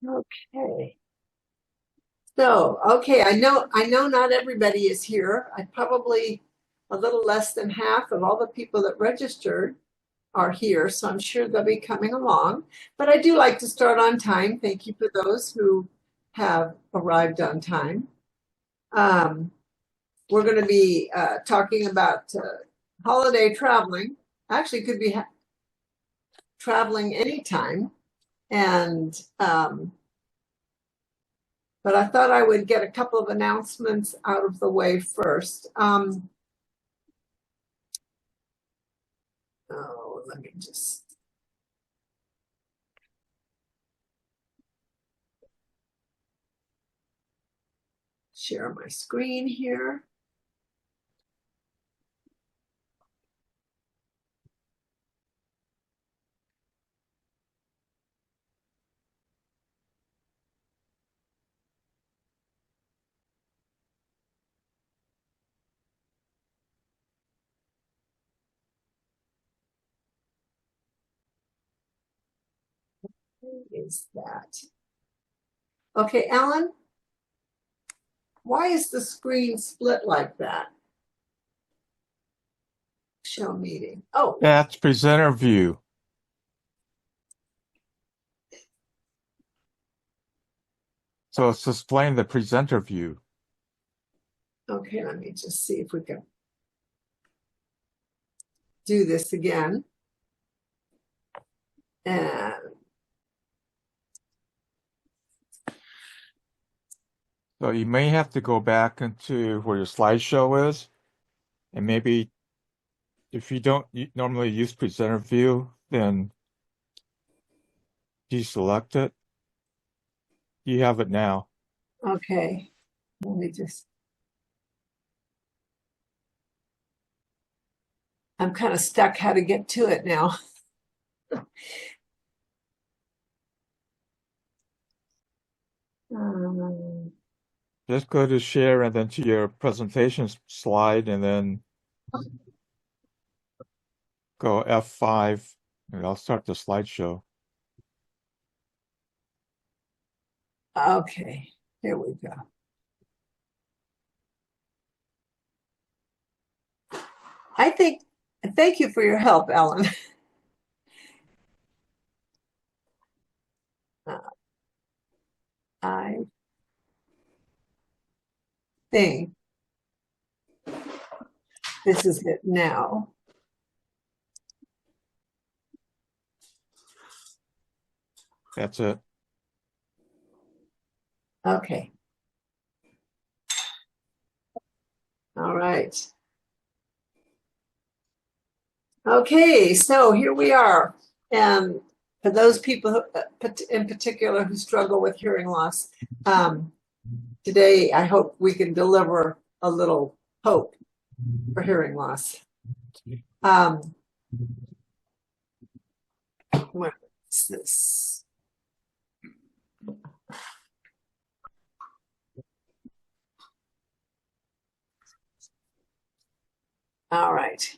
Okay. So, okay, I know not everybody is here. I probably a little less than half of all the people that registered are here, so I'm sure they'll be coming along. But I do like to start on time. Thank you for those who have arrived on time. We're going to be talking about holiday traveling. Actually, could be traveling anytime. And but I thought I would get a couple of announcements out of the way first. Oh, let me just. Share my screen here. What is that? Okay, Alan, why is the screen split like that? Show meeting. Oh, That's presenter view. So it's displaying the presenter view. okay, let me just see if we can do this again. And So you may have to go back into where your slideshow is, and maybe if you don't normally use presenter view, then deselect it. You have it now. okay, let me just. I'm kind of stuck how to get to it now. Just go to share and then to your presentation slide and then go F5 and I'll start the slideshow. Okay, here we go. Thank you for your help, Ellen. I think this is it now. That's it. Okay. All right. Okay, so here we are. And for those people who, in particular who struggle with hearing loss, today I hope we can deliver a little hope for hearing loss. What is this? All right.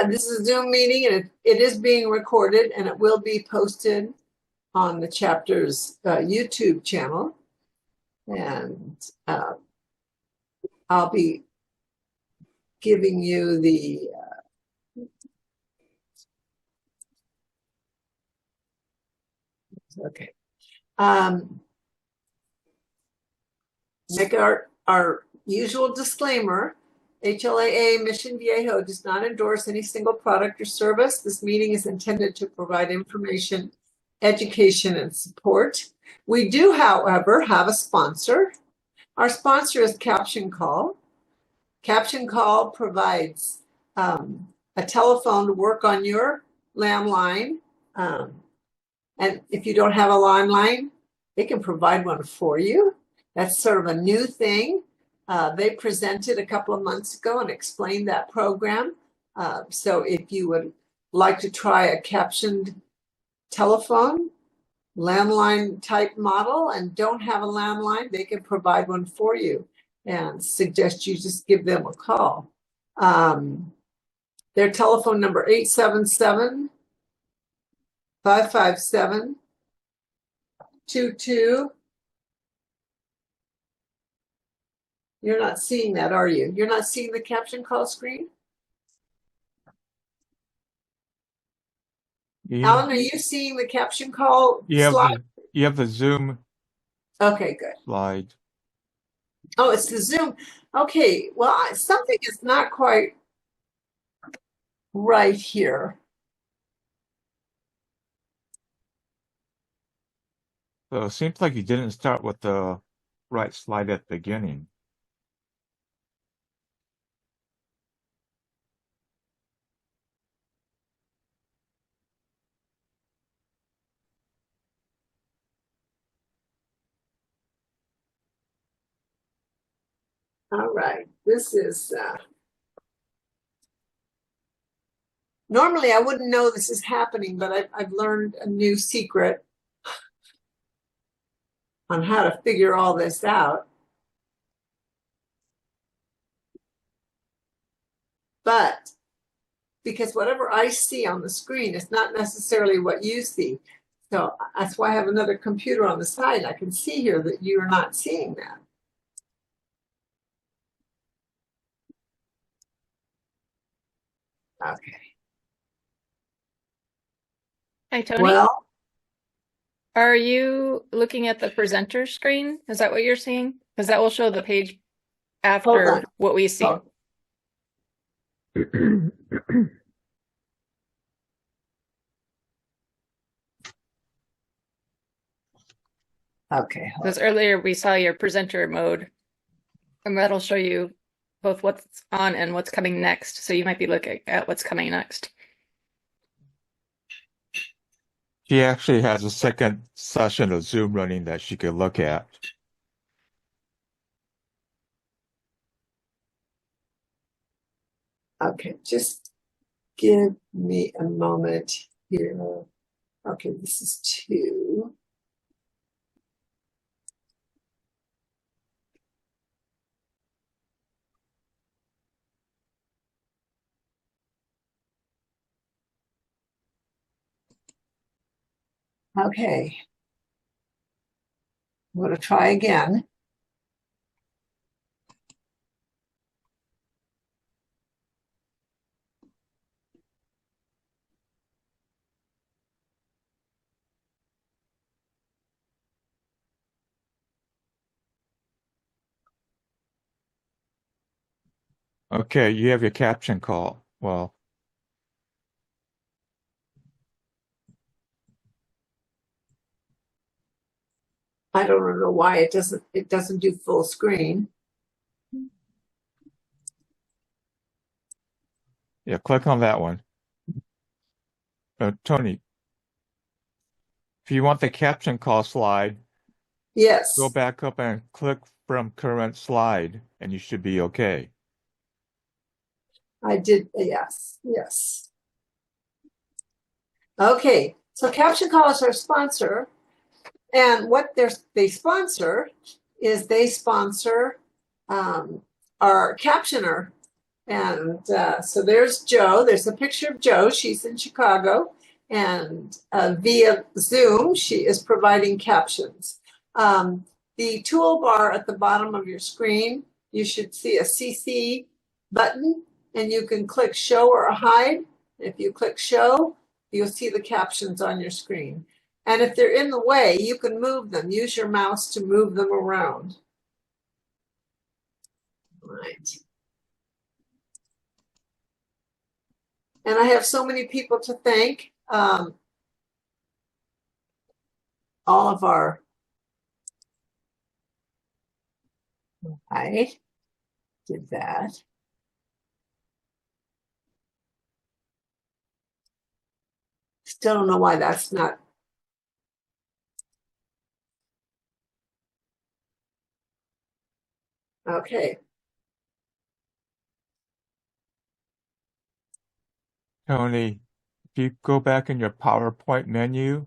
This is a Zoom meeting and it is being recorded and it will be posted on the chapter's YouTube channel. And I'll be giving you the okay. Make our usual disclaimer. HLAA Mission Viejo does not endorse any single product or service. This meeting is intended to provide information, education, and support. We do, however, have a sponsor. Our sponsor is Caption Call. Caption Call provides a telephone to work on your landline. And if you don't have a landline, they can provide one for you. That's sort of a new thing. They presented a couple of months ago and explained that program. So if you would like to try a captioned telephone, landline type model and don't have a landline, they can provide one for you and suggest you just give them a call. Their telephone number 877-557 2.2. You're not seeing that, are you? You're not seeing the caption call screen? Alan, are you seeing the caption call slide? You have the Zoom Okay, good. slide. Oh, it's the Zoom. Okay, well, something is not quite right here. So it seems like you didn't start with the right slide at the beginning. All right, this is, normally I wouldn't know this is happening, but I've learned a new secret on how to figure all this out. But because whatever I see on the screen is not necessarily what you see. So that's why I have another computer on the side. I can see here that you're not seeing that. Okay. Hi, Toni. Well, Are you looking at the presenter screen? Is that what you're seeing? Because that will show the page after on. what we see. Oh. Okay. Because earlier we saw your presenter mode, and that'll show you both what's on and what's coming next. So you might be looking at what's coming next. She actually has a second session of Zoom running that she could look at. Okay, just give me a moment here. Okay, this is 2. Okay. I'm going to try again. Okay, you have your caption call. Well, I don't know why it doesn't do full screen. yeah, click on that one. Toni, if you want the caption call slide, Yes, go back up and click from current slide, and you should be okay. I did. Yes, yes. Okay, so Caption Call is our sponsor, and what they sponsor is they sponsor our captioner. And so there's Joe. There's a picture of Joe. She's in Chicago. And via Zoom, she is providing captions. The toolbar at the bottom of your screen, you should see a CC button, and you can click show or hide. If you click show, you'll see the captions on your screen. And if they're in the way, you can move them. Use your mouse to move them around. All right. And I have so many people to thank. All of our, I did that. Still don't know why that's not. Okay. Toni, if you go back in your PowerPoint menu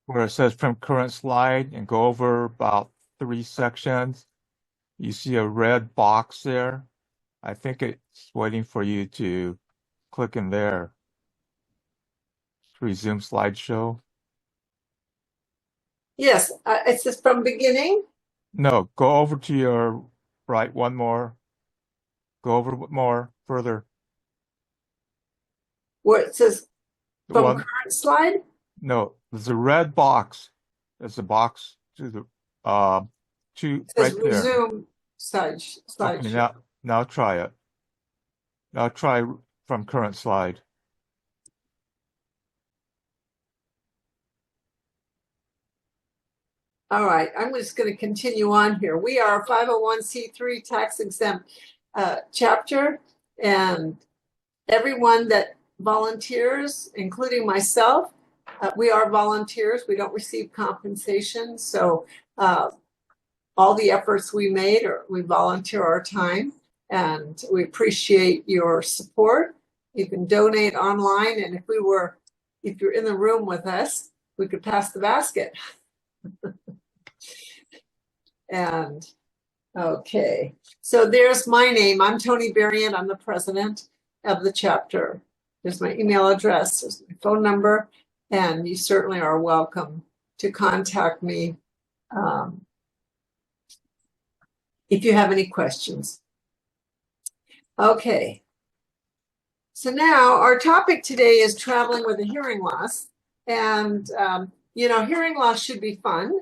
where it says from current slide and go over about 3 sections, you see a red box there. I think it's waiting for you to click in there to resume slideshow. Yes, it says from beginning. No, go over to your right one more. Go over more further. Where it says The from one, current slide. no, there's a red box. There's a box to the It says right there. resume Okay, slideshow. now try it. Now try from current slide. All right, I'm just going to continue on here. We are a 501c3 tax exempt chapter, and everyone that volunteers, including myself, we are volunteers. We don't receive compensation. So all the efforts we made, we volunteer our time, and we appreciate your support. You can donate online, and if you're in the room with us, we could pass the basket. And okay, so there's my name. I'm Toni Barrient. I'm the president of the chapter. There's my email address, there's my phone number, and you certainly are welcome to contact me if you have any questions. Okay, so now our topic today is traveling with a hearing loss. And, hearing loss should be fun,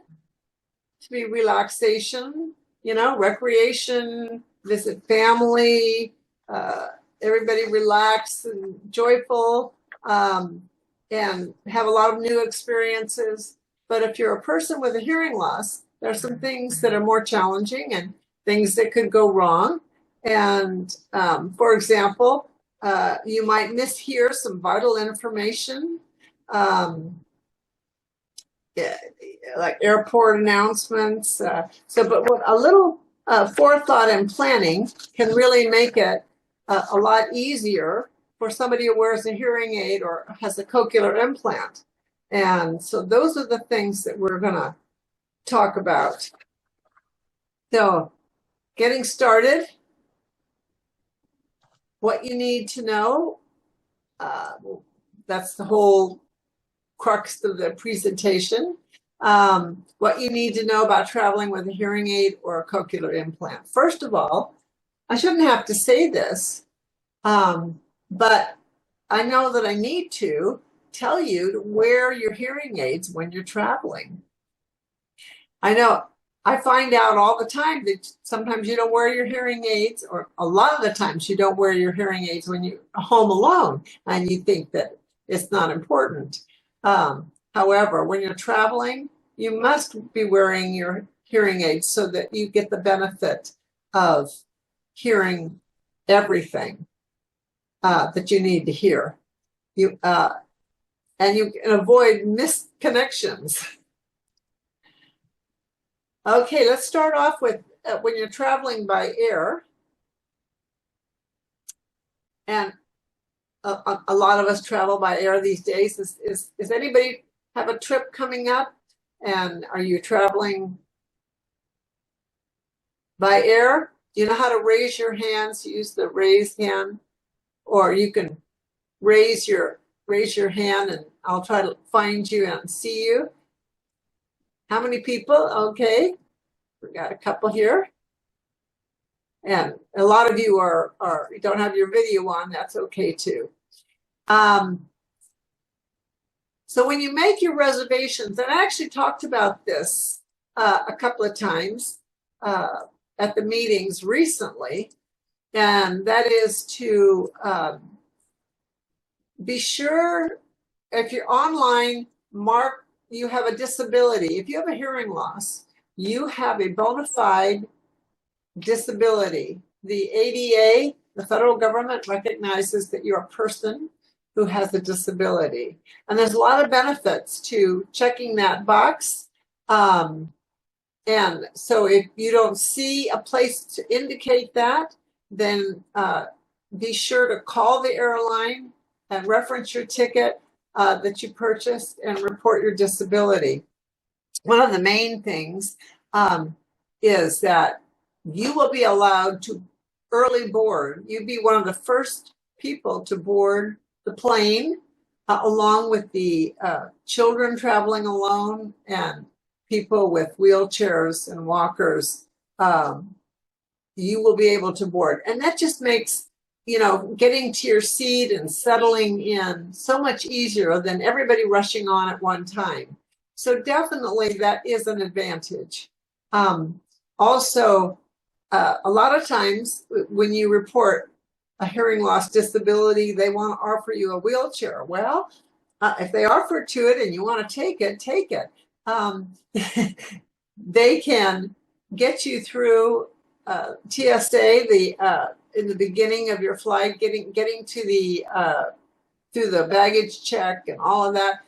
to be relaxation, recreation, visit family, everybody relax and joyful, and have a lot of new experiences. But if you're a person with a hearing loss, there are some things that are more challenging and things that could go wrong. And for example, you might mishear some vital information. Like airport announcements. But what a little forethought and planning can really make it a lot easier for somebody who wears a hearing aid or has a cochlear implant. And so those are the things that we're going to talk about. So getting started, what you need to know, that's the whole crux of the presentation. What you need to know about traveling with a hearing aid or a cochlear implant. First of all, I shouldn't have to say this, but I know that I need to tell you to wear your hearing aids when you're traveling. I know I find out all the time that sometimes you don't wear your hearing aids, or a lot of the times you don't wear your hearing aids when you're home alone and you think that it's not important. However, when you're traveling, you must be wearing your hearing aids so that you get the benefit of hearing everything that you need to hear. And you can avoid missed connections. Okay, let's start off with when you're traveling by air. And a lot of us travel by air these days. Is anybody have a trip coming up? And are you traveling by air? Do you know how to raise your hands? Use the raised hand, or you can raise your hand and I'll try to find you and see you. How many people? Okay, we got a couple here. And a lot of you you don't have your video on, that's okay too. So when you make your reservations, and I actually talked about this a couple of times at the meetings recently, and that is to be sure if you're online, mark you have a disability. If you have a hearing loss, you have a bona fide disability. The ADA, the federal government, recognizes that you're a person who has a disability. And there's a lot of benefits to checking that box. And so if you don't see a place to indicate that, then be sure to call the airline and reference your ticket that you purchased and report your disability. One of the main things is that you will be allowed to early board. You'd be one of the first people to board the plane, along with the children traveling alone and people with wheelchairs and walkers, you will be able to board. And that just makes, you know, getting to your seat and settling in so much easier than everybody rushing on at one time. So definitely that is an advantage. Also, a lot of times when you report a hearing loss disability, they want to offer you a wheelchair. Well, if they offer to it and you want to take it, take it. They can get you through TSA, in the beginning of your flight, getting to the through the baggage check and all of that,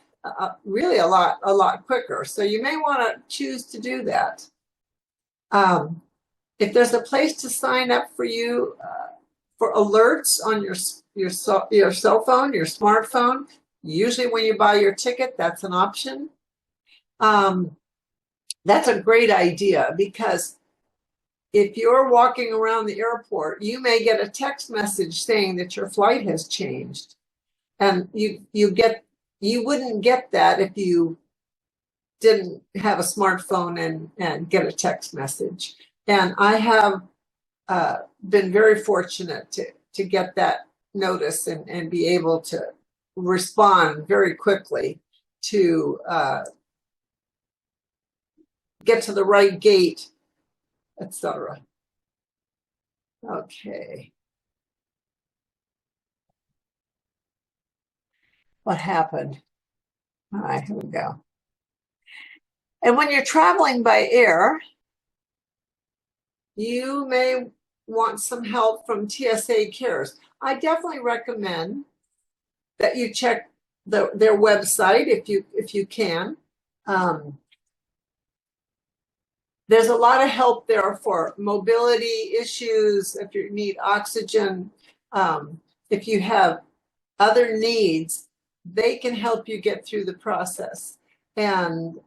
really a lot quicker. So you may want to choose to do that. If there's a place to sign up for you for alerts on your cell phone, your smartphone, usually when you buy your ticket, that's an option. That's a great idea, because if you're walking around the airport, you may get a text message saying that your flight has changed. And you wouldn't get that if you didn't have a smartphone and get a text message. And I have been very fortunate to get that notice and be able to respond very quickly to get to the right gate, etc. Okay. What happened? All right, here we go. And when you're traveling by air, you may want some help from TSA Cares. I definitely recommend that you check their website if you can. There's a lot of help there for mobility issues, if you need oxygen, if you have other needs, they can help you get through the process. And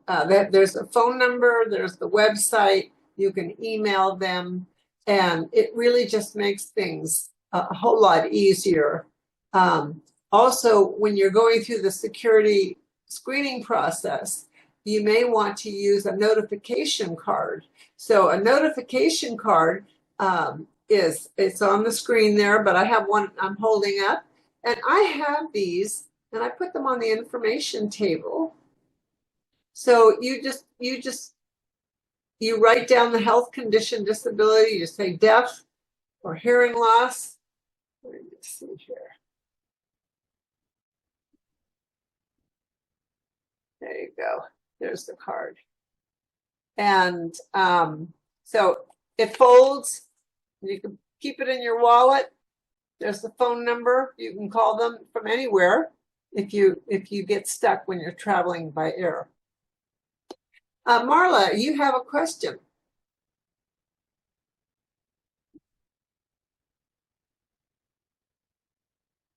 there's a phone number, there's the website, you can email them, and it really just makes things a whole lot easier. Also, when you're going through the security screening process, you may want to use a notification card. So a notification card it's on the screen there, but I have one I'm holding up, and I have these, and I put them on the information table. So you write down the health condition, disability, you say deaf or hearing loss. Let me just see here. There you go. There's the card. And so it folds. You can keep it in your wallet. There's the phone number. You can call them from anywhere if you get stuck when you're traveling by air. Marla, you have a question.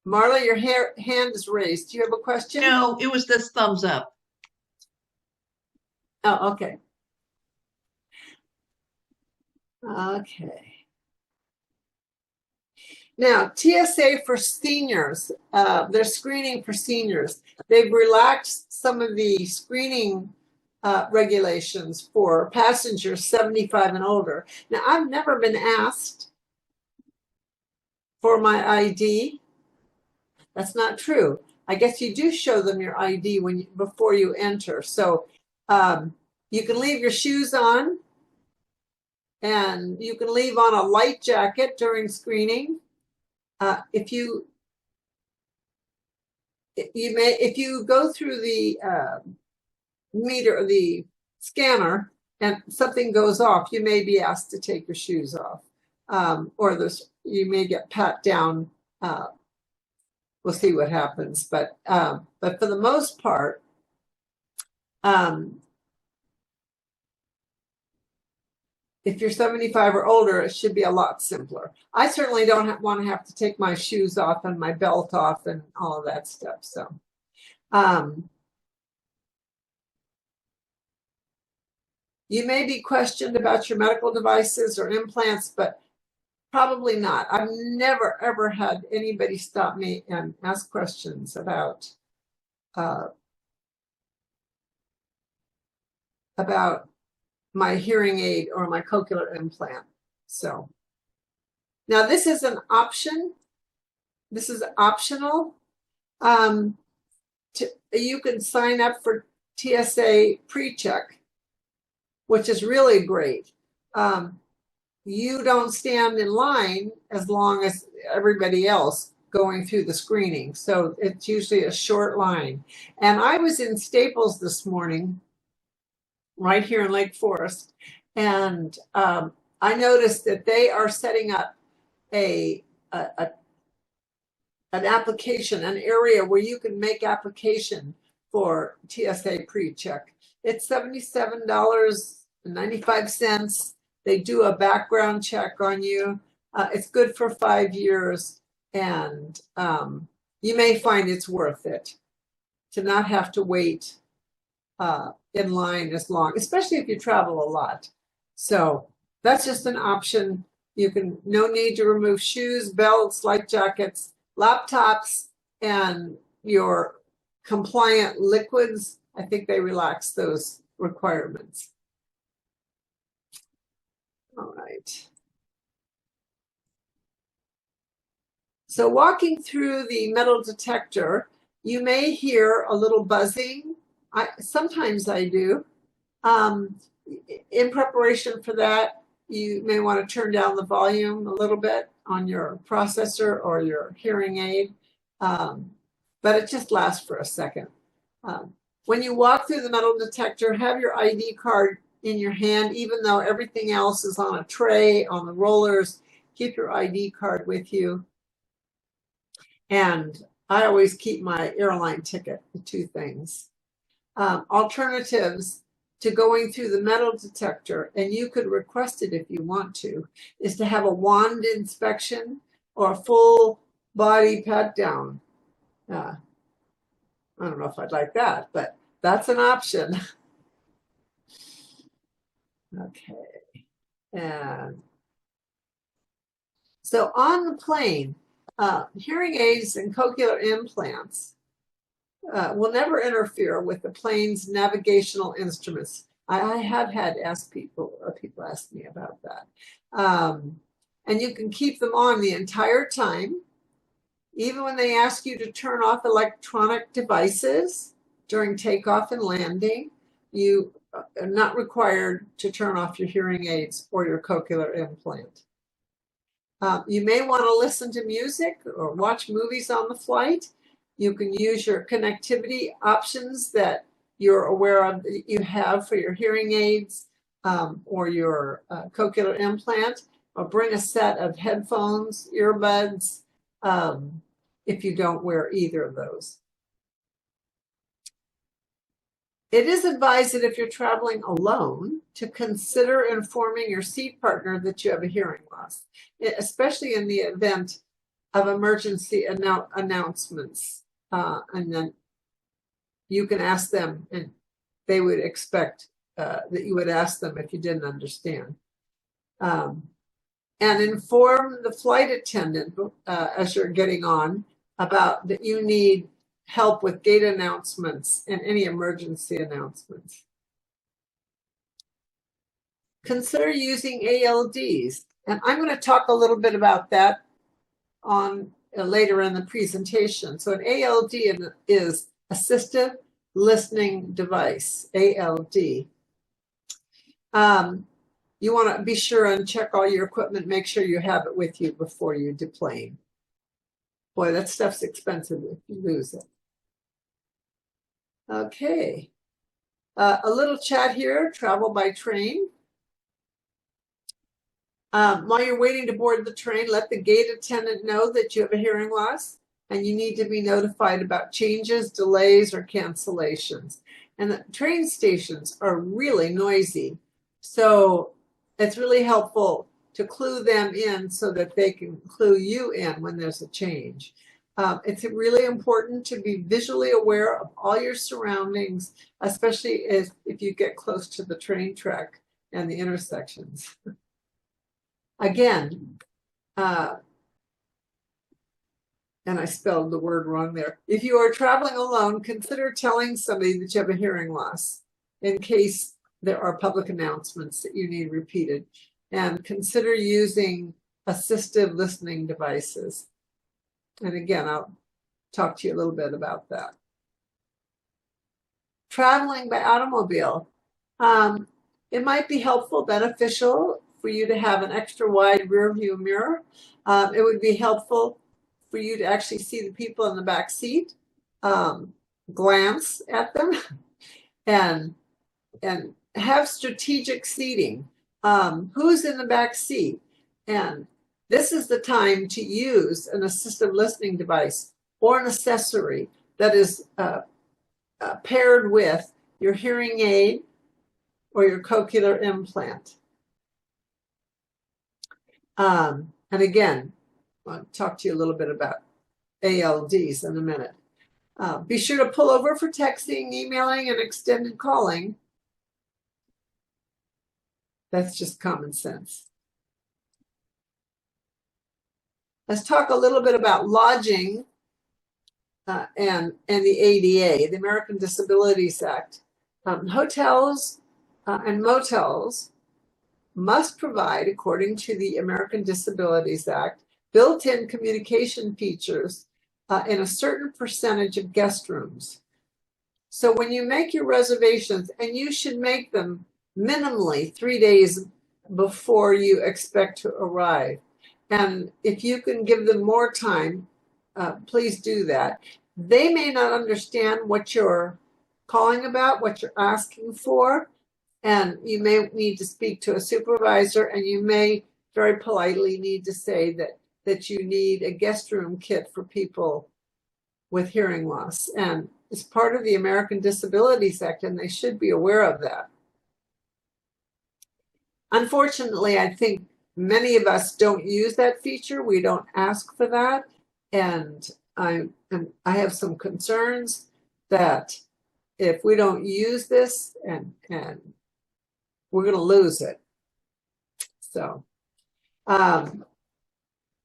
Marla, your hand is raised. Do you have a question? No, it was this thumbs up. Oh, okay. Okay. Now, TSA for seniors, they're screening for seniors. They've relaxed some of the screening regulations for passengers 75 and older. Now, I've never been asked for my ID. That's not true. I guess you do show them your ID before you enter. So you can leave your shoes on, and you can leave on a light jacket during screening. If you go through the meter, the scanner, and something goes off, you may be asked to take your shoes off, or you may get pat down. We'll see what happens, but for the most part, if you're 75 or older, it should be a lot simpler. I certainly don't want to have to take my shoes off and my belt off and all of that stuff. So, you may be questioned about your medical devices or implants, but probably not. I've never, ever had anybody stop me and ask questions about about my hearing aid or my cochlear implant. So now this is an option. This is optional. You can sign up for TSA pre-check, which is really great. You don't stand in line as long as everybody else going through the screening. So it's usually a short line. And I was in Staples this morning, right here in Lake Forest, and I noticed that they are setting up an application, an area where you can make application for TSA pre-check. It's $77.95. They do a background check on you. It's good for 5 years, and you may find it's worth it to not have to wait in line as long, especially if you travel a lot. So that's just an option. You can, no need to remove shoes, belts, light jackets, laptops, and your compliant liquids. I think they relax those requirements. All right. So walking through the metal detector, you may hear a little buzzing. Sometimes I do. In preparation for that, you may want to turn down the volume a little bit on your processor or your hearing aid, but it just lasts for a second. When you walk through the metal detector, have your ID card in your hand, even though everything else is on a tray, on the rollers. Keep your ID card with you. And I always keep my airline ticket, the two things. Alternatives to going through the metal detector, and you could request it if you want to, is to have a wand inspection or a full body pat down. I don't know if I'd like that, but that's an option. Okay. And so on the plane, hearing aids and cochlear implants will never interfere with the plane's navigational instruments. I have had people ask me about that. And you can keep them on the entire time, even when they ask you to turn off electronic devices during takeoff and landing. You are not required to turn off your hearing aids or your cochlear implant. You may want to listen to music or watch movies on the flight. You can use your connectivity options that you're aware of that you have for your hearing aids or your cochlear implant, or bring a set of headphones, earbuds, if you don't wear either of those. It is advised that if you're traveling alone, to consider informing your seat partner that you have a hearing loss, especially in the event of emergency announcements. And then you can ask them, and they would expect that you would ask them if you didn't understand. And inform the flight attendant as you're getting on about that you need help with gate announcements and any emergency announcements. Consider using ALDs, and I'm going to talk a little bit about that on later in the presentation. So an ALD is assistive listening device, ALD. You want to be sure and check all your equipment, make sure you have it with you before you deplane. Boy, that stuff's expensive if you lose it. Okay, a little chat here, travel by train. While you're waiting to board the train, let the gate attendant know that you have a hearing loss and you need to be notified about changes, delays, or cancellations. And the train stations are really noisy, so it's really helpful to clue them in so that they can clue you in when there's a change. It's really important to be visually aware of all your surroundings, especially if you get close to the train track and the intersections. Again, and I spelled the word wrong there. If you are traveling alone, consider telling somebody that you have a hearing loss in case there are public announcements that you need repeated. And consider using assistive listening devices. And again, I'll talk to you a little bit about that. Traveling by automobile. It might be helpful, beneficial for you to have an extra wide rear view mirror. It would be helpful for you to actually see the people in the back seat, glance at them, and have strategic seating. Who's in the back seat? And this is the time to use an assistive listening device or an accessory that is paired with your hearing aid or your cochlear implant. And again, I'll talk to you a little bit about ALDs in a minute. Be sure to pull over for texting, emailing, and extended calling. That's just common sense. Let's talk a little bit about lodging and the ADA, the American Disabilities Act. Hotels and motels must provide, according to the American Disabilities Act, built-in communication features in a certain percentage of guest rooms. So when you make your reservations, and you should make them minimally 3 days before you expect to arrive. And if you can give them more time, please do that. They may not understand what you're calling about, what you're asking for, and you may need to speak to a supervisor, and you may very politely need to say that you need a guest room kit for people with hearing loss. And it's part of the American Disabilities Act, and they should be aware of that. Unfortunately, I think many of us don't use that feature. We don't ask for that. And I have some concerns that if we don't use this, and we're going to lose it. So,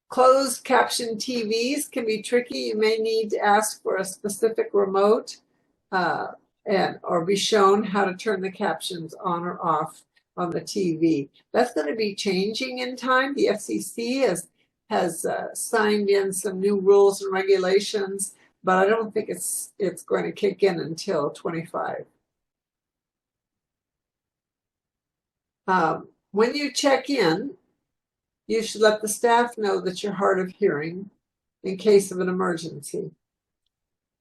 closed caption TVs can be tricky. You may need to ask for a specific remote or be shown how to turn the captions on or off on the TV. That's going to be changing in time. The FCC has signed in some new rules and regulations, but I don't think it's going to kick in until 25. When you check in, you should let the staff know that you're hard of hearing in case of an emergency.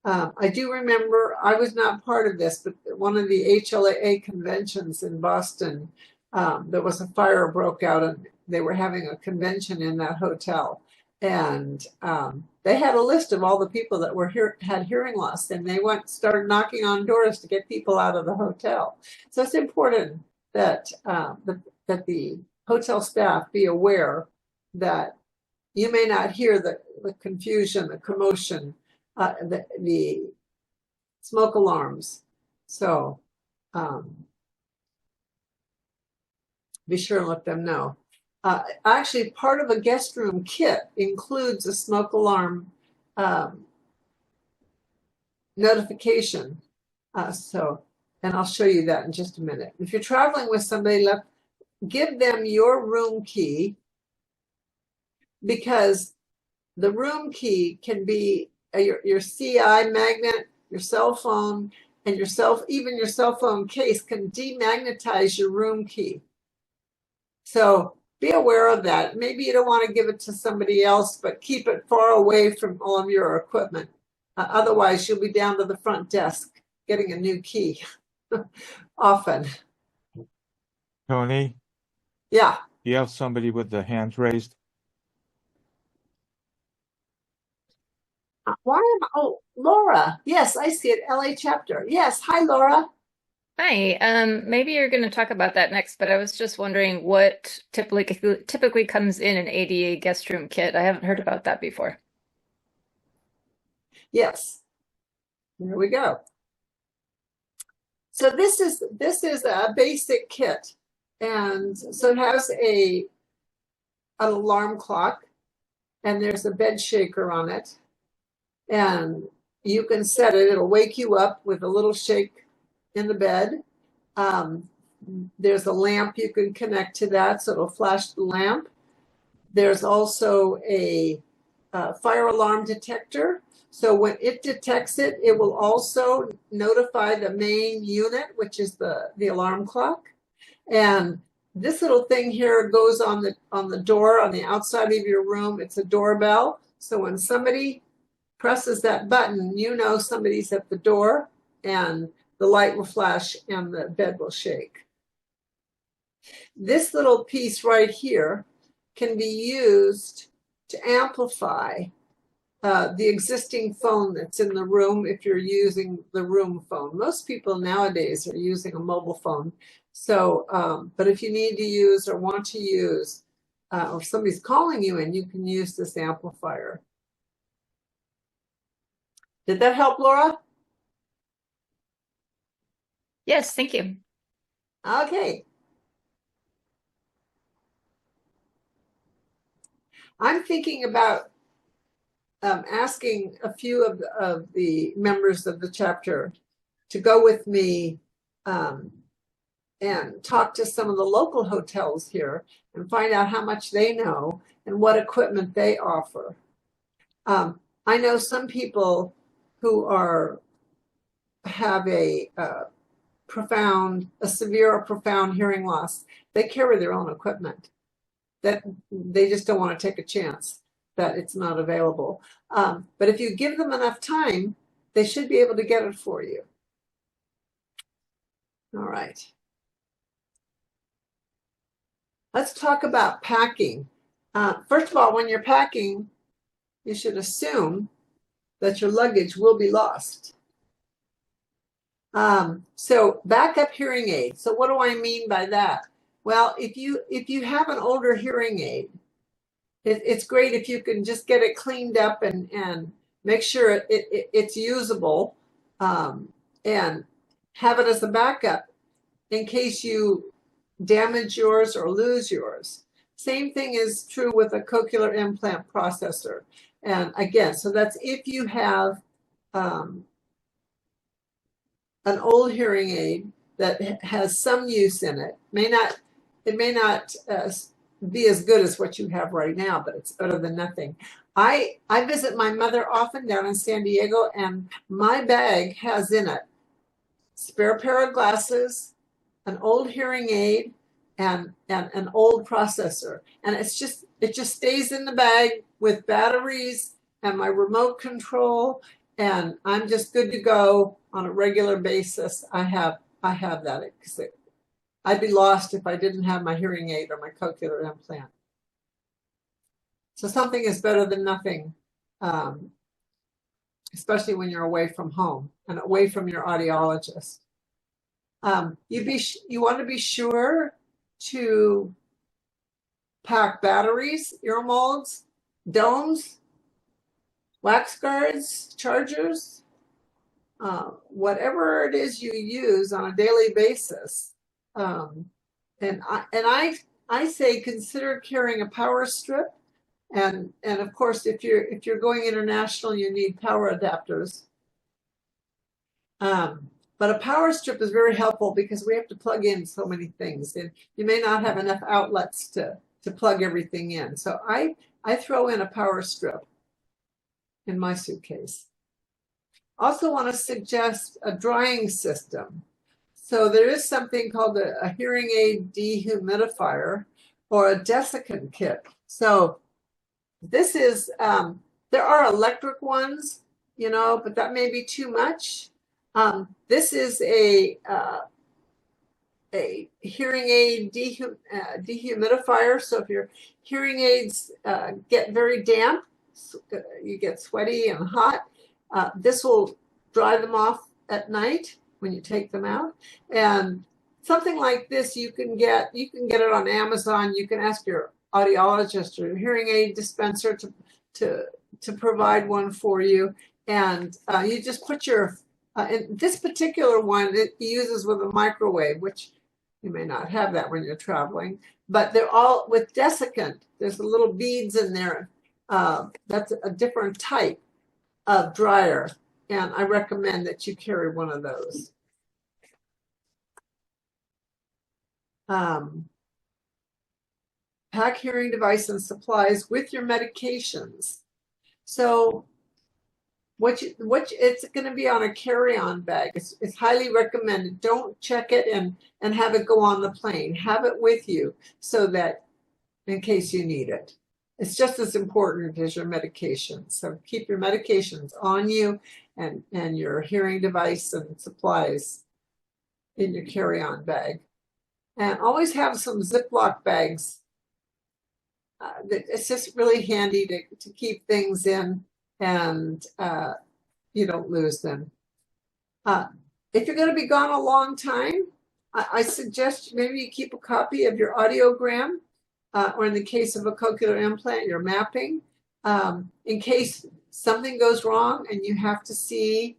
I do remember, I was not part of this, but one of the HLAA conventions in Boston, there was a fire broke out, and they were having a convention in that hotel. And they had a list of all the people that had hearing loss, and they started knocking on doors to get people out of the hotel. So it's important that that the hotel staff be aware that you may not hear the confusion, the commotion, the smoke alarms. So be sure and let them know. Actually, part of a guest room kit includes a smoke alarm notification. And I'll show you that in just a minute. If you're traveling with somebody, give them your room key, because the room key can be your CI magnet, your cell phone, and even your cell phone case can demagnetize your room key. So be aware of that. Maybe you don't want to give it to somebody else, but keep it far away from all of your equipment. Otherwise, you'll be down to the front desk getting a new key often. Toni, Yeah. you have somebody with the hands raised? Oh, Laura. Yes, I see it. LA chapter. Yes. Hi, Laura. Hi. Maybe you're going to talk about that next, but I was just wondering what typically comes in an ADA guest room kit. I haven't heard about that before. Yes. There we go. So this is a basic kit, and so it has an alarm clock, and there's a bed shaker on it, and you can set it. It'll wake you up with a little shake in the bed. There's a lamp you can connect to that, so it'll flash the lamp. There's also a fire alarm detector. So when it detects it, it will also notify the main unit, which is the alarm clock. And this little thing here goes on the door on the outside of your room. It's a doorbell. So when somebody presses that button, you know somebody's at the door, and the light will flash and the bed will shake. This little piece right here can be used to amplify the existing phone that's in the room if you're using the room phone. Most people nowadays are using a mobile phone. So, but if you need to use or want to use, or somebody's calling you in, you can use this amplifier. Did that help, Laura? Yes, thank you. Okay. I'm thinking about asking a few of the members of the chapter to go with me and talk to some of the local hotels here and find out how much they know and what equipment they offer. I know some people who have a severe or profound hearing loss. They carry their own equipment. That they just don't want to take a chance that it's not available. But if you give them enough time, they should be able to get it for you. All right. Let's talk about packing. First of all, when you're packing, you should assume that your luggage will be lost. So backup hearing aid. So what do I mean by that? Well, if you have an older hearing aid, it's great if you can just get it cleaned up and make sure it's usable, and have it as a backup in case you damage yours or lose yours. Same thing is true with a cochlear implant processor. And again, so that's if you have an old hearing aid that has some use in it. It may not be as good as what you have right now, but it's better than nothing. I visit my mother often down in San Diego, and my bag has in it spare pair of glasses, an old hearing aid, and an old processor. And it just stays in the bag with batteries and my remote control, and I'm just good to go on a regular basis. I have that, because I'd be lost if I didn't have my hearing aid or my cochlear implant. So something is better than nothing, especially when you're away from home and away from your audiologist. You want to be sure to pack batteries, ear molds, domes, wax guards, chargers, whatever it is you use on a daily basis. And I say consider carrying a power strip, and of course if you're going international, you need power adapters. But a power strip is very helpful because we have to plug in so many things, and you may not have enough outlets to plug everything in. So I throw in a power strip in my suitcase. Also want to suggest a drying system. So there is something called a hearing aid dehumidifier or a desiccant kit. So this is, there are electric ones, but that may be too much. This is a hearing aid dehumidifier. So if your hearing aids get very damp, you get sweaty and hot, this will dry them off at night when you take them out. And something like this you can get it on Amazon. You can ask your audiologist or your hearing aid dispenser to provide one for you. And you just put your and this particular one, it uses with a microwave, which you may not have that when you're traveling, but they're all with desiccant. There's little beads in there. That's a different type of dryer, and I recommend that you carry one of those. Pack hearing device and supplies with your medications. So it's going to be on a carry-on bag. It's highly recommended. Don't check it and have it go on the plane. Have it with you so that in case you need it. It's just as important as your medications. So keep your medications on you and your hearing device and supplies in your carry-on bag. And always have some Ziploc bags. It's just really handy to keep things in, and you don't lose them. If you're going to be gone a long time, I suggest maybe you keep a copy of your audiogram, or in the case of a cochlear implant, your mapping, in case something goes wrong and you have to see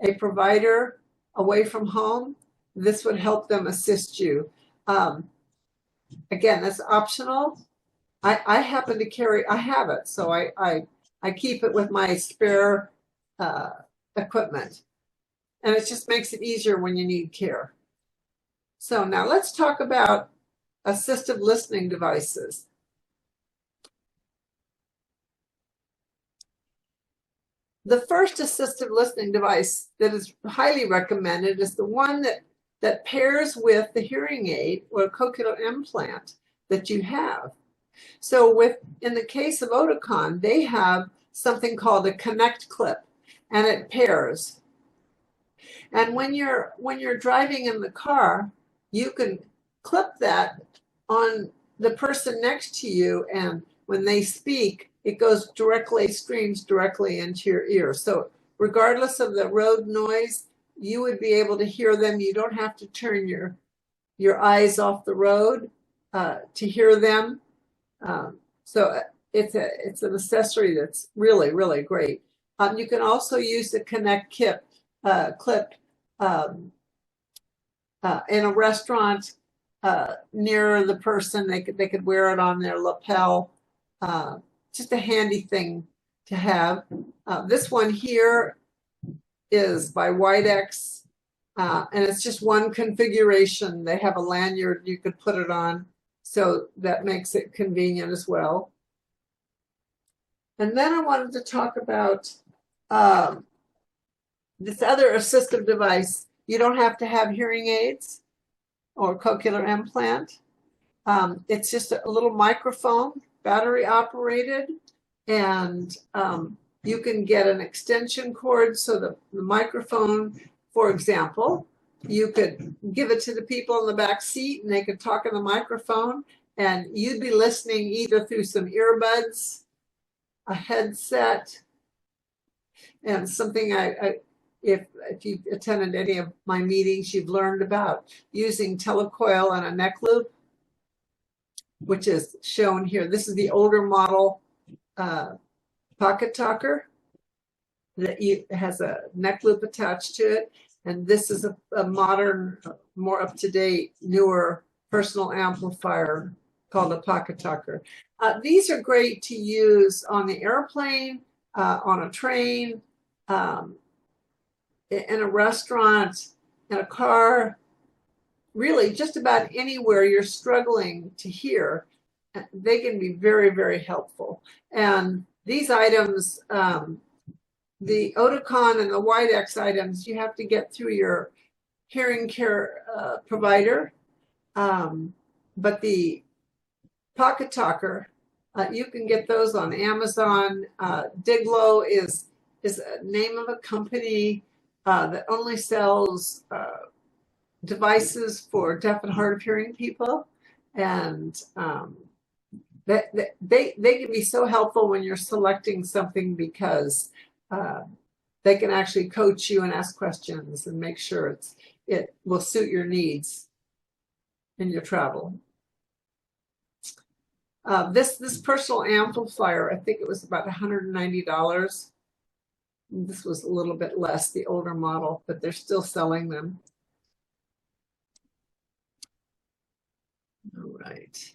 a provider away from home. This would help them assist you. Again, that's optional. I happen to carry, I have it, so I keep it with my spare equipment. And it just makes it easier when you need care. So now let's talk about assistive listening devices. The first assistive listening device that is highly recommended is the one that pairs with the hearing aid or cochlear implant that you have. So in the case of Oticon, they have something called a Connect clip, and it pairs. And when you're driving in the car, you can clip that on the person next to you, and when they speak, it streams directly into your ear. So regardless of the road noise, you would be able to hear them. You don't have to turn your eyes off the road to hear them. So it's an accessory that's really, really great. You can also use the Connect clip in a restaurant near the person. They could wear it on their lapel. Just a handy thing to have. This one here is by Widex, and it's just one configuration. They have a lanyard you could put it on, so that makes it convenient as well. And then I wanted to talk about this other assistive device. You don't have to have hearing aids or cochlear implant. It's just a little microphone, battery operated, and you can get an extension cord so the microphone, for example, you could give it to the people in the back seat and they could talk in the microphone, and you'd be listening either through some earbuds, a headset, and something if you've attended any of my meetings, you've learned about using t-coil and a neck loop, which is shown here. This is the older model pocket talker that has a neck loop attached to it. And this is a modern, more up-to-date, newer personal amplifier called a pocket talker. These are great to use on the airplane, on a train, in a restaurant, in a car, really just about anywhere you're struggling to hear. They can be very, very helpful. And these items, the Oticon and the Widex items, you have to get through your hearing care provider. But the pocket talker, you can get those on Amazon. Diglo is a name of a company that only sells devices for deaf and hard of hearing people, and they can be so helpful when you're selecting something, because they can actually coach you and ask questions and make sure it will suit your needs in your travel. This personal amplifier, I think it was about $190. This was a little bit less, the older model, but they're still selling them. All right.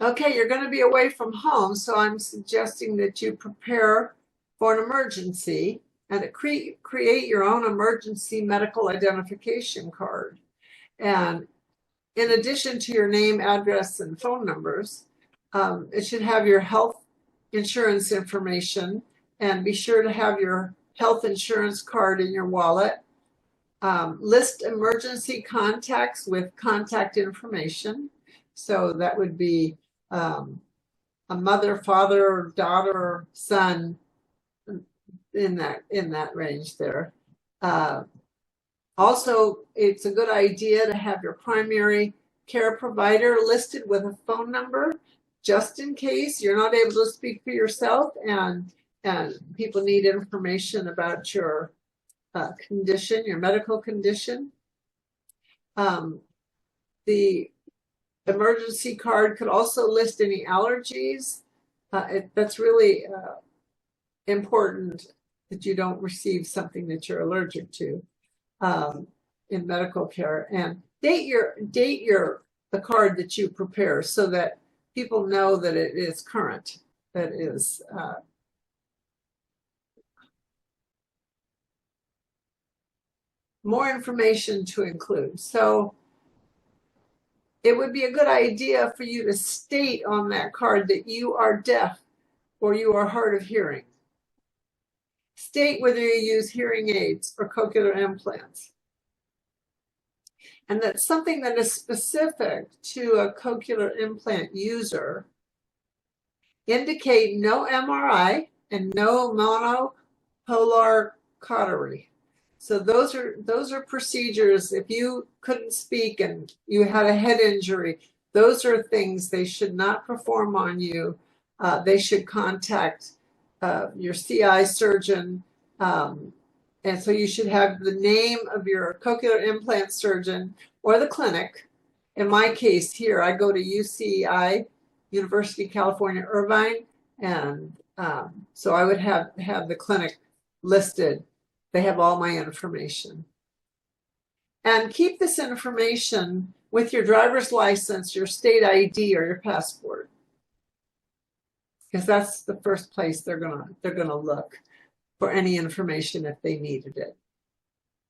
Okay, you're going to be away from home, so I'm suggesting that you prepare for an emergency. and to create your own emergency medical identification card. And in addition to your name, address, and phone numbers, it should have your health insurance information, and be sure to have your health insurance card in your wallet. List emergency contacts with contact information. So that would be a mother, father, daughter, son, in that range there. Also, it's a good idea to have your primary care provider listed with a phone number, just in case you're not able to speak for yourself and people need information about your condition, your medical condition. The emergency card could also list any allergies. That's really important that you don't receive something that you're allergic to in medical care. And date the card that you prepare so that people know that it is current, that is more information to include. So it would be a good idea for you to state on that card that you are deaf or you are hard of hearing. State whether you use hearing aids or cochlear implants. And that's something that is specific to a cochlear implant user. Indicate no MRI and no monopolar cautery. So those are procedures. If you couldn't speak and you had a head injury, those are things they should not perform on you. They should contact your CI surgeon. And so you should have the name of your cochlear implant surgeon or the clinic. In my case here, I go to UCI, University of California, Irvine. And so I would have the clinic listed. They have all my information. And keep this information with your driver's license, your state ID, or your passport, because that's the first place they're gonna look for any information if they needed it.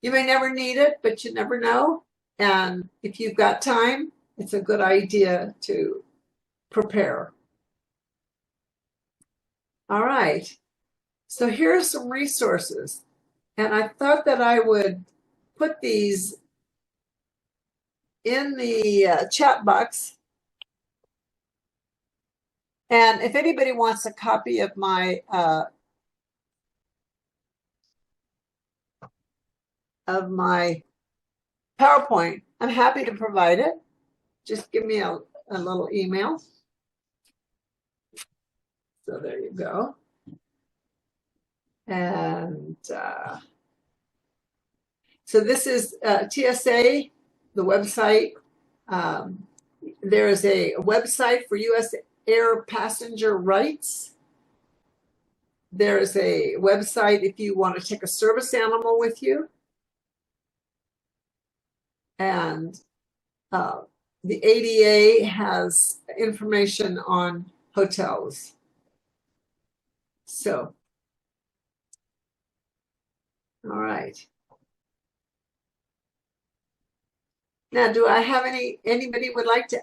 You may never need it, but you never know. And if you've got time, it's a good idea to prepare. All right. So here are some resources. And I thought that I would put these in the chat box. And if anybody wants a copy of my PowerPoint, I'm happy to provide it. Just give me a little email. So there you go. And so this is TSA, the website. There is a website for U.S. air passenger rights. There is a website if you want to take a service animal with you. And the ADA has information on hotels. So, all right. Now, do I have anybody would like to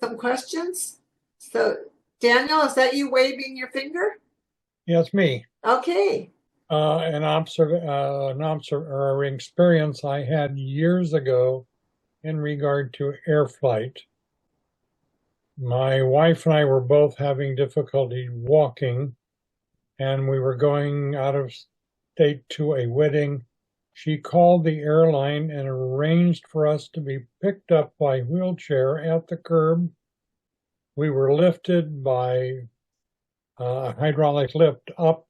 some questions? So, Daniel, is that you waving your finger? Yes, me. Okay. An experience I had years ago in regard to air flight. My wife and I were both having difficulty walking, and we were going out of state to a wedding. She called the airline and arranged for us to be picked up by wheelchair at the curb. We were lifted by a hydraulic lift up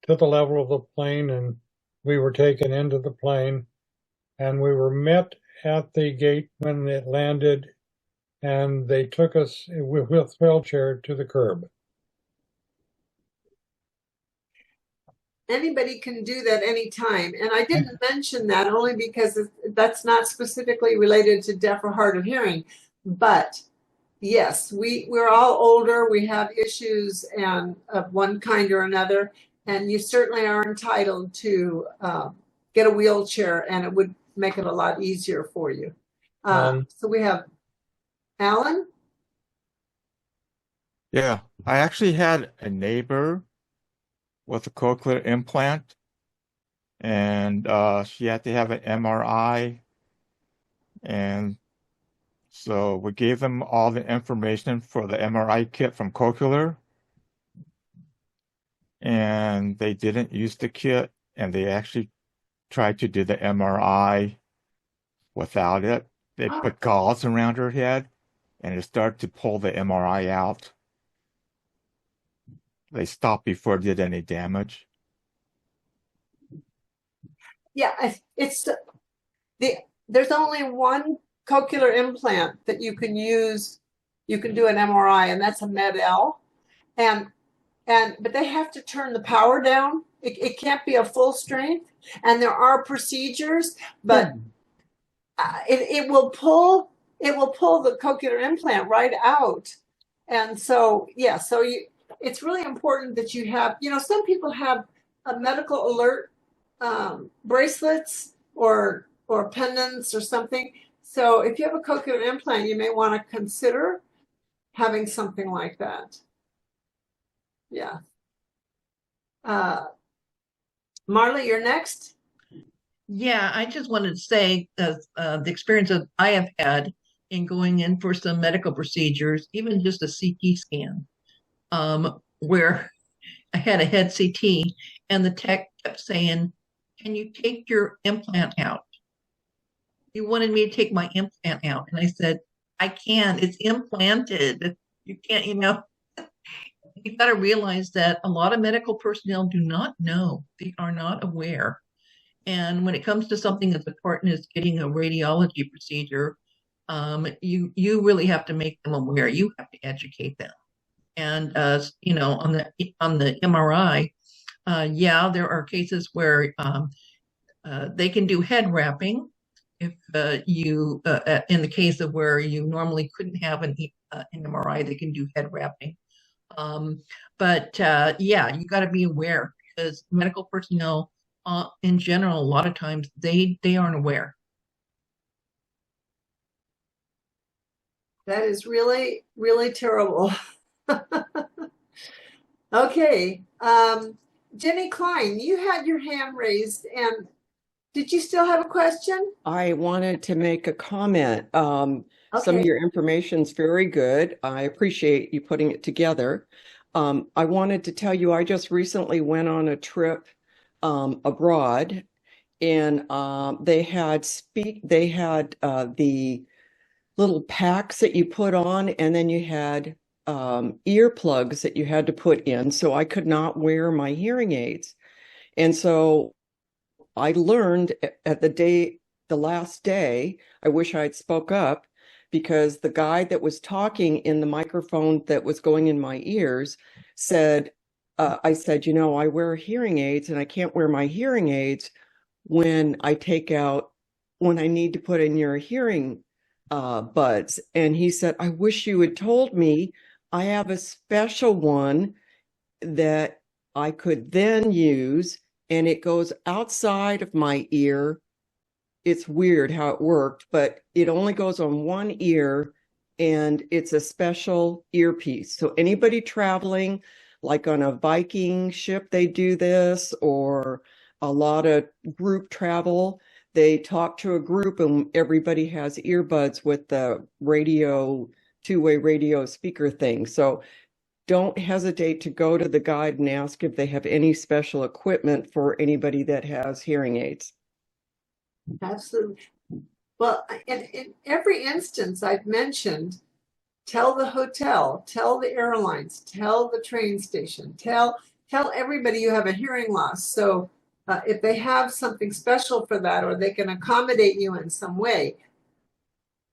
to the level of the plane, and we were taken into the plane, and we were met at the gate when it landed, and they took us with wheelchair to the curb. Anybody can do that anytime. And I didn't mention that only because that's not specifically related to deaf or hard of hearing. But yes, we're all older. We have issues and of one kind or another. and you certainly are entitled to get a wheelchair, and it would make it a lot easier for you. So we have Alan. Yeah, I actually had a neighbor with a cochlear implant, and she had to have an MRI, and so we gave them all the information for the MRI kit from Cochlear, and they didn't use the kit, and they actually tried to do the MRI without it. They put gauze around her head, and it started to pull the MRI out. They stopped before it did any damage. Yeah, there's only one cochlear implant that you can use. You can do an MRI, and that's a Med-L. But they have to turn the power down. It can't be a full strength, and there are procedures, but it will pull the cochlear implant right out. And so it's really important that you have, some people have a medical alert bracelets or pendants or something. So if you have a cochlear implant, you may want to consider having something like that. Yeah. Marla, you're next. Yeah, I just wanted to say the experience that I have had in going in for some medical procedures, even just a CT scan, where I had a head CT and the tech kept saying, "Can you take your implant out?" He wanted me to take my implant out. And I said, "I can. It's implanted. You can't, You've got to realize that a lot of medical personnel do not know. They are not aware. And when it comes to something as important as getting a radiology procedure, you really have to make them aware. You have to educate them. And on the MRI, there are cases where they can do head wrapping. If in the case of where you normally couldn't have an MRI, they can do head wrapping. You got to be aware, because medical personnel, in general, a lot of times they aren't aware. That is really, really terrible. Okay. Jenny Klein, you had your hand raised, and did you still have a question? I wanted to make a comment. Some of your information is very good. I appreciate you putting it together. I wanted to tell you, I just recently went on a trip abroad, and they had the little packs that you put on, and then you had earplugs that you had to put in, so I could not wear my hearing aids. And so I learned at the last day, I wish I'd spoke up, because the guy that was talking in the microphone that was going in my ears said, I said, I wear hearing aids, and I can't wear my hearing aids when I need to put in your hearing buds. And he said, I wish you had told me. I have a special one that I could then use, and it goes outside of my ear. It's weird how it worked, but it only goes on one ear, and it's a special earpiece. So anybody traveling, like on a Viking ship, they do this, or a lot of group travel, they talk to a group and everybody has earbuds with the radio, two-way radio speaker thing. So don't hesitate to go to the guide and ask if they have any special equipment for anybody that has hearing aids. Absolutely. Well, in every instance I've mentioned, tell the hotel, tell the airlines, tell the train station, tell everybody you have a hearing loss. So if they have something special for that, or they can accommodate you in some way,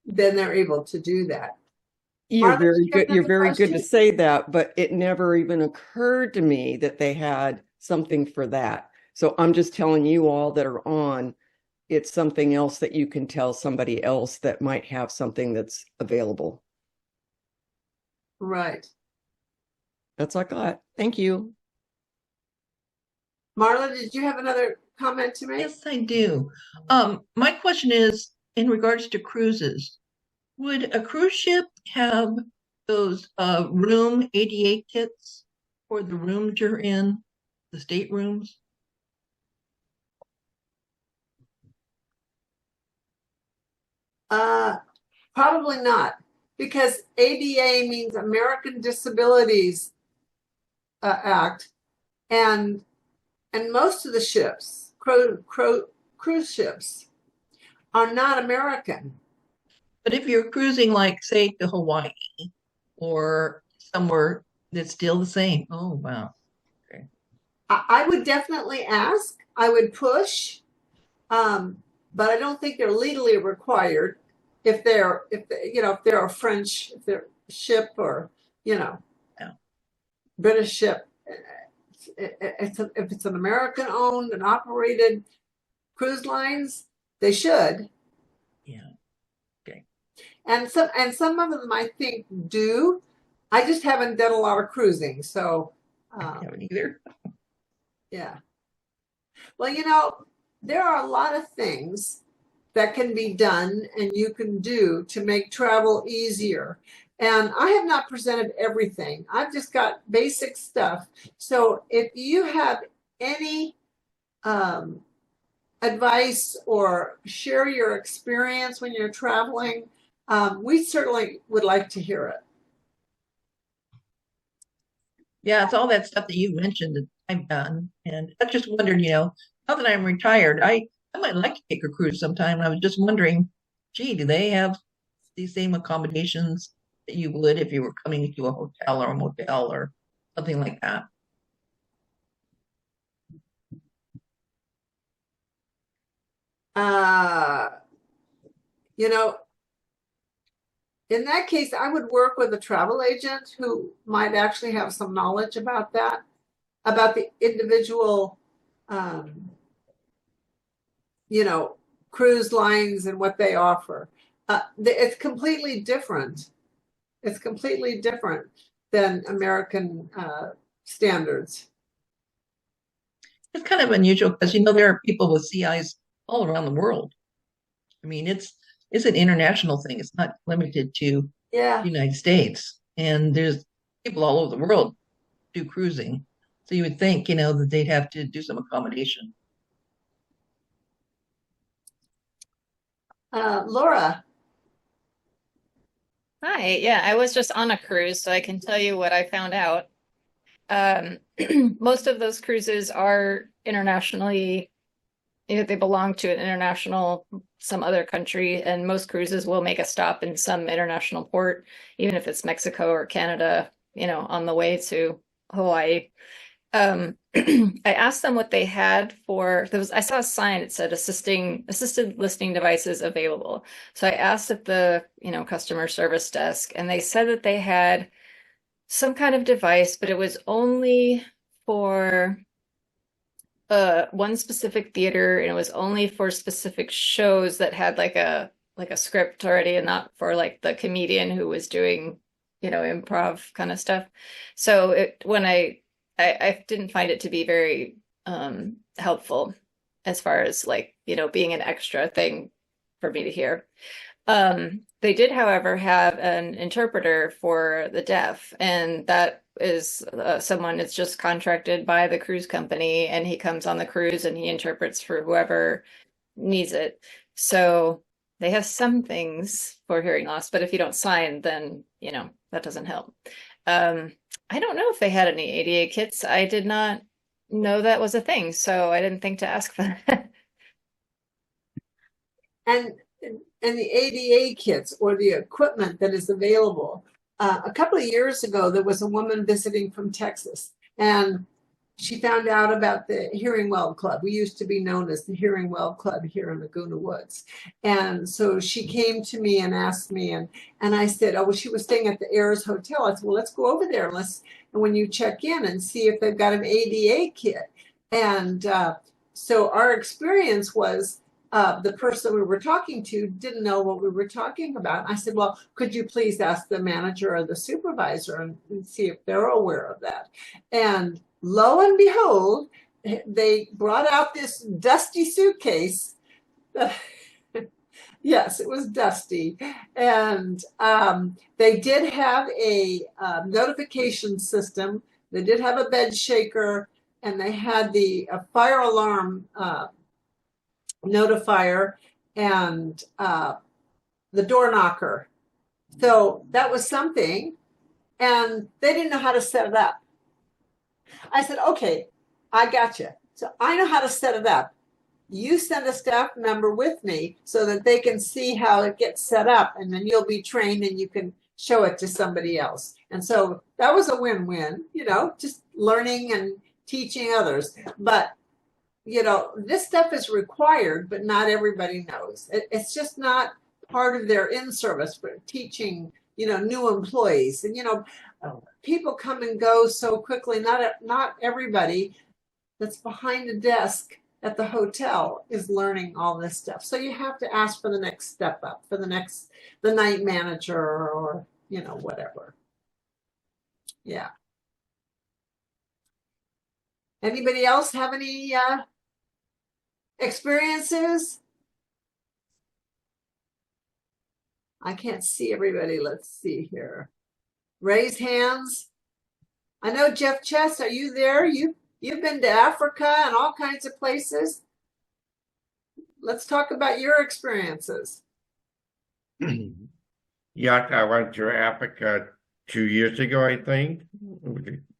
then they're able to do that. You're very good. You're very good to say that, but it never even occurred to me that they had something for that. So I'm just telling you all that are on, it's something else that you can tell somebody else that might have something that's available. Right. That's all I got. Thank you. Marla, did you have another comment to make? Yes, I do. My question is in regards to cruises. Would a cruise ship have those room ADA kits for the rooms you're in, the staterooms? Probably not, because ADA means American Disabilities Act, and most of the ships, cruise ships, are not American. But if you're cruising, like, say, to Hawaii or somewhere that's still the same. Oh, wow. I would definitely ask. I would push, but I don't think they're legally required. If they're a French, if they're a ship or Yeah. British ship, if it's an American owned and operated cruise lines, they should. Yeah. Okay. And some of them I think do. I just haven't done a lot of cruising, so I haven't either. yeah. Well, there are a lot of things that can be done and you can do to make travel easier. And I have not presented everything. I've just got basic stuff. So if you have any advice or share your experience when you're traveling, we certainly would like to hear it. Yeah, it's all that stuff that you mentioned that I've done. And I just wondered, now that I'm retired, I might like to take a cruise sometime. I was just wondering, gee, do they have these same accommodations that you would if you were coming to a hotel or a motel or something like that? In that case, I would work with a travel agent who might actually have some knowledge about that, about the individual, cruise lines and what they offer. It's completely different. It's completely different than American standards. It's kind of unusual because there are people with CIs all around the world. I mean, it's an international thing. It's not limited to Yeah. the United States. And there's people all over the world do cruising. So you would think, that they'd have to do some accommodation. Laura. Hi, yeah, I was just on a cruise, so I can tell you what I found out. Most of those cruises are internationally, they belong to an international, some other country, and most cruises will make a stop in some international port, even if it's Mexico or Canada, on the way to Hawaii. I asked them what they had I saw a sign that said assisted listening devices available. So I asked at the, customer service desk, and they said that they had some kind of device, but it was only for one specific theater, and it was only for specific shows that had like a script already, and not for like the comedian who was doing, improv kind of stuff. So when I didn't find it to be very helpful as far as like, being an extra thing for me to hear. They did, however, have an interpreter for the deaf, and that is someone that's just contracted by the cruise company, and he comes on the cruise and he interprets for whoever needs it. So they have some things for hearing loss, but if you don't sign, then, that doesn't help. I don't know if they had any ADA kits. I did not know that was a thing, so I didn't think to ask for that. And the ADA kits or the equipment that is available. A couple of years ago, there was a woman visiting from Texas, and she found out about the Hearing Well Club. We used to be known as the Hearing Well Club here in Laguna Woods. And so she came to me and asked me, and I said, oh, well, she was staying at the Ayers Hotel. I said, well, let's go over there and when you check in and see if they've got an ADA kit. And so our experience was, the person we were talking to didn't know what we were talking about. I said, well, could you please ask the manager or the supervisor and see if they're aware of that? And lo and behold, they brought out this dusty suitcase. Yes, it was dusty. And they did have a notification system. They did have a bed shaker, and they had the fire alarm notifier and the door knocker. So that was something. And they didn't know how to set it up. I said, okay, I got you. So I know how to set it up. You send a staff member with me so that they can see how it gets set up, and then you'll be trained and you can show it to somebody else. And so that was a win-win, you know, just learning and teaching others. But, you know, this stuff is required, but not everybody knows. It's just not part of their in-service for teaching, you know, new employees. And, you know, people come and go so quickly. Not everybody that's behind a desk at the hotel is learning all this stuff. So you have to ask for the next step up, for the night manager, or, you know, whatever. Yeah. Anybody else have any experiences? I can't see everybody. Let's see here. Raise hands. I know Jeff Chess, are you there? You've been to Africa and all kinds of places. Let's talk about your experiences. Yeah, I went to Africa 2 years ago, I think,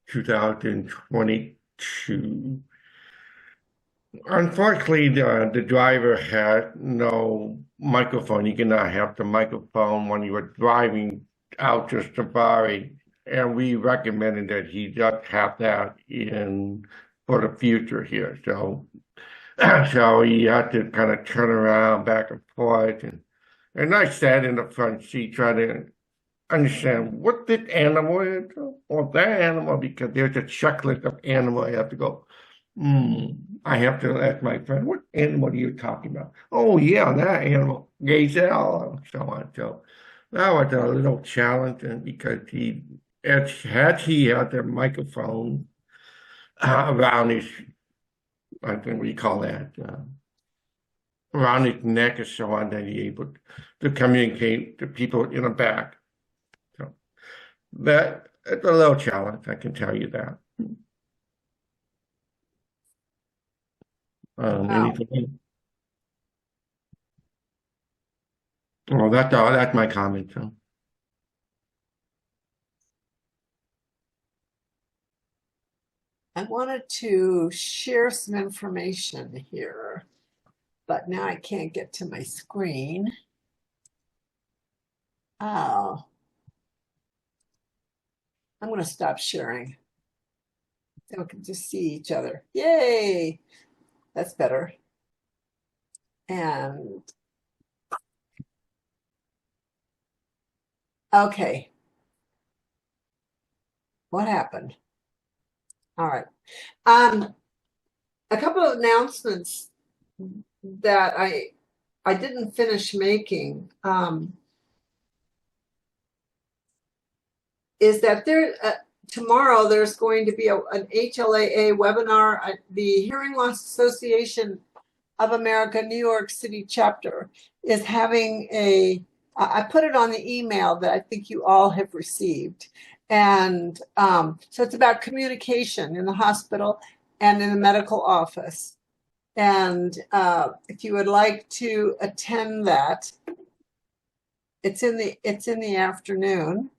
2022. Unfortunately, the driver had no microphone. You cannot have the microphone when you were driving out to safari. And we recommended that he just have that for the future here. So he had to kind of turn around back and forth. And I sat in the front seat trying to understand what this animal is or that animal, because there's a checklist of animal I have to go, I have to ask my friend, what animal are you talking about? Oh, yeah, that animal, gazelle, and so on. So that was a little challenging because he had the microphone around his, I think we call that, around his neck or so on, that he able to communicate to people in the back. So that it's a little challenge, I can tell you that. Anything? Well, that's all. That's my comment. So. I wanted to share some information here, but now I can't get to my screen. Oh, I'm going to stop sharing. Then we can just see each other. Yay! That's better. And okay. What happened? All right. A couple of announcements that I didn't finish making is that tomorrow there's going to be an HLAA webinar. The Hearing Loss Association of America, New York City chapter is having I put it on the email that I think you all have received. And so it's about communication in the hospital and in the medical office. And if you would like to attend that, it's in the afternoon.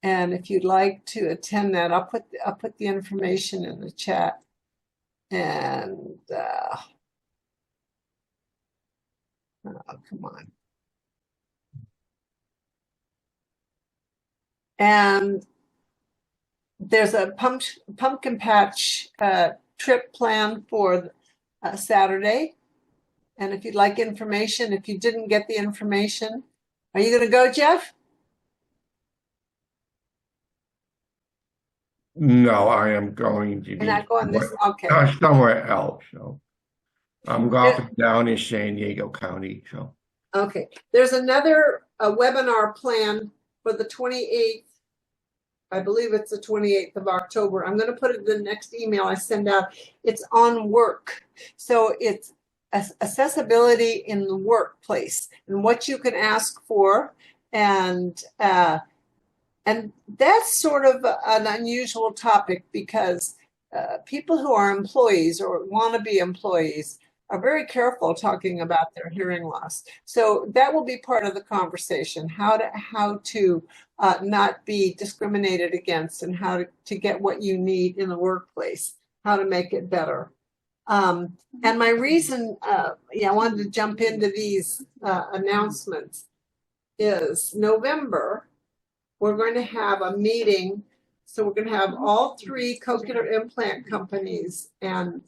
And if you'd like to attend that, I'll put the information in the chat. And oh, come on. And there's a pumpkin patch trip planned for Saturday. And if you'd like information, if you didn't get the information, are you going to go, Jeff? No, I am going to You're be not going this. Okay. somewhere else. So I'm going down in San Diego County. So okay, there's another webinar planned for the 28th I believe it's the 28th of October. I'm going to put it in the next email I send out. It's on work. So it's accessibility in the workplace and what you can ask for. And that's sort of an unusual topic because people who are employees or want to be employees are very careful talking about their hearing loss. So that will be part of the conversation, how to not be discriminated against and how to get what you need in the workplace, how to make it better. And my reason, I wanted to jump into these announcements is November, we're going to have a meeting. So we're going to have all 3 cochlear implant companies and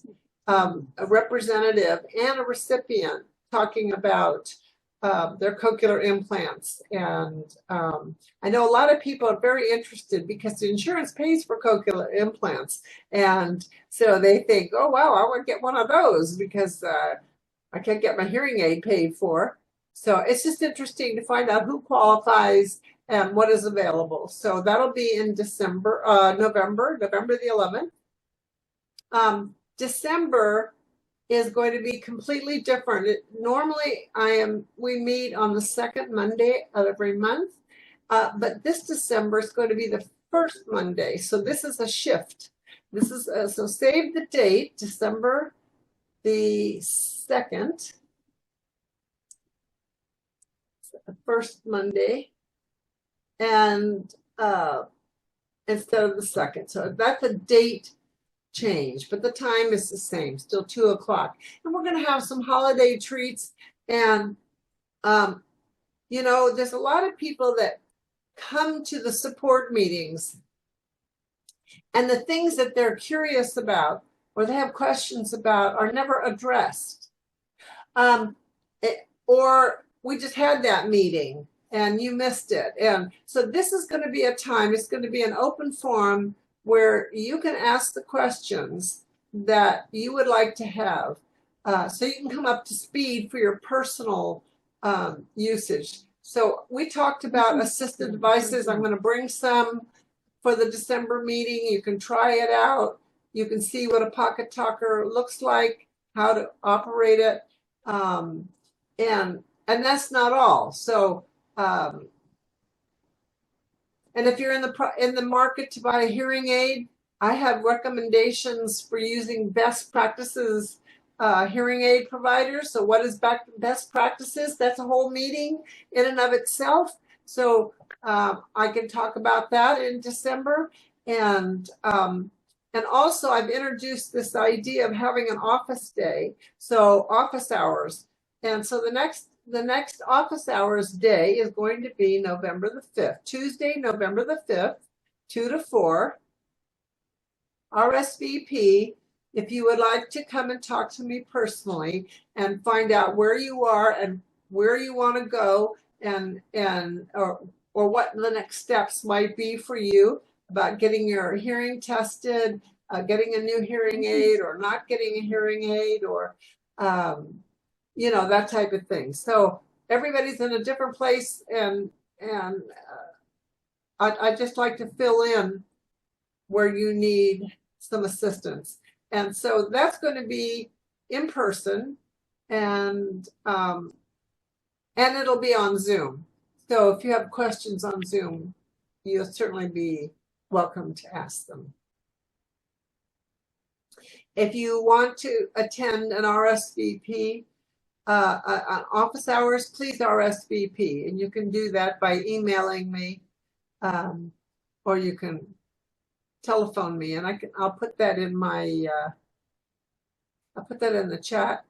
a representative and a recipient talking about their cochlear implants. And I know a lot of people are very interested because the insurance pays for cochlear implants. And so they think, oh, wow, I want to get one of those because I can't get my hearing aid paid for. So it's just interesting to find out who qualifies and what is available. So that'll be in November the 11th. December is going to be completely different. Normally we meet on the second Monday of every month, but this December is going to be the first Monday. So this is a shift. This is so save the date, December the 2nd, the first Monday, and instead of the 2nd. So that's a date change, but the time is the same, still 2 o'clock. And we're going to have some holiday treats. And, there's a lot of people that come to the support meetings and the things that they're curious about or they have questions about are never addressed. Or we just had that meeting and you missed it. And so this is going to be a time, it's going to be an open forum where you can ask the questions that you would like to have. So you can come up to speed for your personal usage. So we talked about assistive devices. I'm going to bring some for the December meeting. You can try it out. You can see what a pocket talker looks like, how to operate it. And that's not all. So, and if you're in the market to buy a hearing aid, I have recommendations for using best practices hearing aid providers. So what is best practices? That's a whole meeting in and of itself. So I can talk about that in December. And also I've introduced this idea of having an office day. So office hours. And so the next office hours day is going to be November the 5th, Tuesday, November the 5th, 2 to 4. RSVP if you would like to come and talk to me personally and find out where you are and where you want to go or what the next steps might be for you about getting your hearing tested, getting a new hearing aid or not getting a hearing aid or that type of thing. So everybody's in a different place, and I'd just like to fill in where you need some assistance. And so that's going to be in person, and it'll be on Zoom. So if you have questions on Zoom, you'll certainly be welcome to ask them. If you want to attend an RSVP, office hours, please RSVP, and you can do that by emailing me, or you can telephone me, and I'll put that in my I'll put that in the chat.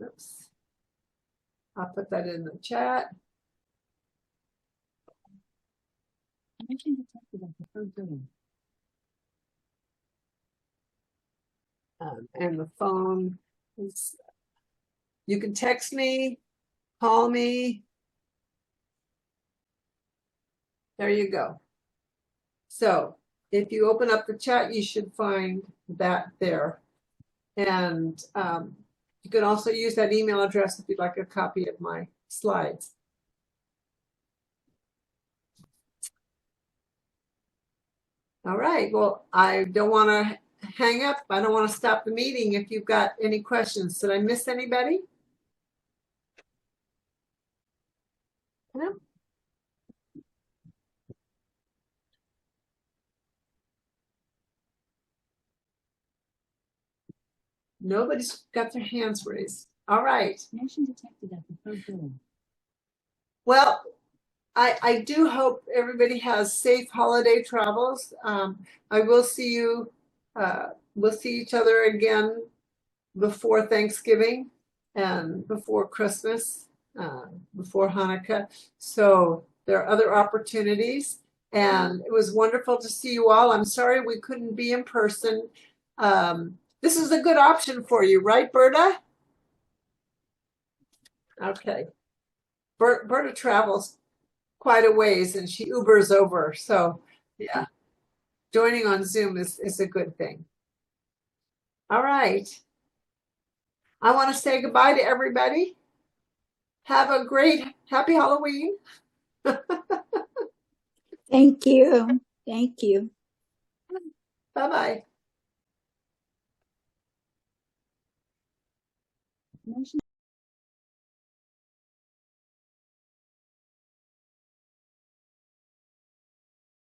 Oops. I'll put that in the chat. And the phone is, you can text me, call me. There you go. So if you open up the chat, you should find that there. And you can also use that email address if you'd like a copy of my slides. All right. Well, I don't want to hang up. I don't want to stop the meeting if you've got any questions. Did I miss anybody? No? Nobody's got their hands raised. All right. Motion detected at the front door. Well, I do hope everybody has safe holiday travels. I will see you, we'll see each other again before Thanksgiving and before Christmas, before Hanukkah. So there are other opportunities, and it was wonderful to see you all. I'm sorry we couldn't be in person. This is a good option for you, right, Berta? Okay. Berta travels quite a ways and she Ubers over. So yeah, joining on Zoom is a good thing. All right. I want to say goodbye to everybody. Have a great, happy Halloween. Thank you. Thank you. Bye-bye. Motion